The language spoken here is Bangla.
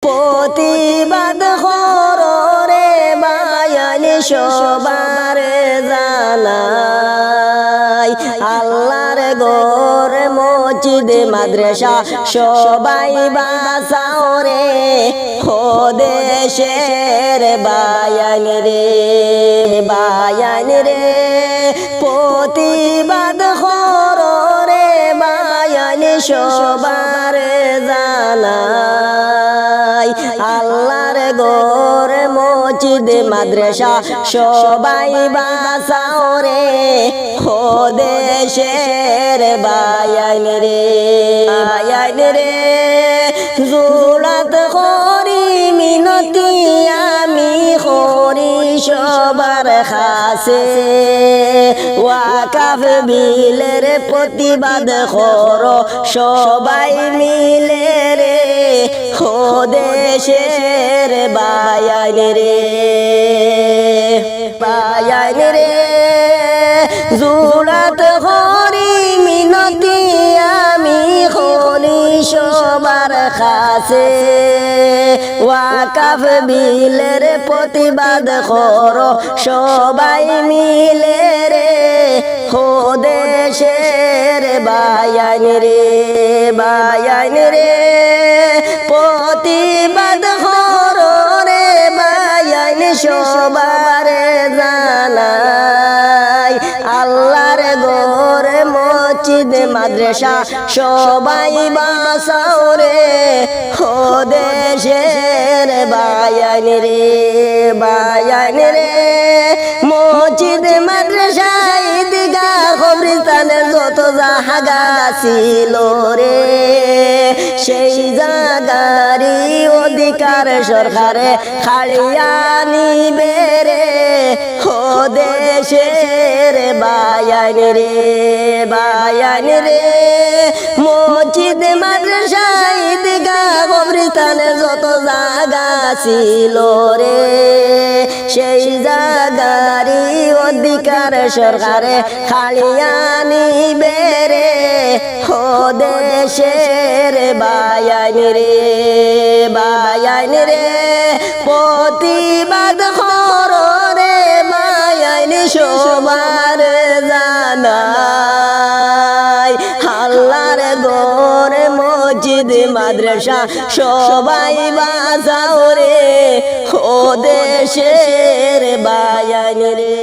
প্রতিবাদ হরে বায়ান সবার জানাই আল্লাহর ঘর মসজিদ মাদ্রাসা সবাই বাঁচাও রে ও দেশের বায়ান রে প্রতিবাদ হরে বায়ান সবার জানাই আল্লাহর ঘর মসজিদ মাদ্রাসা সবাই বাঁচাও রে ও দেশের বায়ান রে জোড়াত করি মিনতি আমি করি সবার কাছে ওয়াকাফ বিলের প্রতিবাদ করো সবাই মিলে রে ও দেশের বায়ান রে জোড়াত করি মিনতি আমি করি সবার কাছে ওয়াকাফ বিলের প্রতিবাদ করো সবাই মিলে রে ও দেশের বায়ান রে প্রতিবাদ করো রে বায়ান সবার জানাই আল্লাহর ঘর মসজিদ মাদ্রাসা সবাই বাঁচাও রে ও দেশের বায়ান রে মসজিদ মাদ্রাসা ঈদগাহ কবরস্থানের যত জায়গা ছিল রে সেই জায়গারই অধিকার সরকারে খাড়িয়া নিবে রে ও দেশের বায়ান রে মসজিদ মাদ্রাসা ঈদগাহ কবরস্থানের যত জায়গা ছিল রে সেই জায়গারই অধিকার সরকারে খাড়িয়া নিবে রে ও দেশের বায়ান রে প্রতিবাদ করো রে বায়ান সবার জানাই আল্লাহর ঘর মসজিদ মাদ্রাসা সবাই বাঁচাও রে ও দেশের বায়ান রে।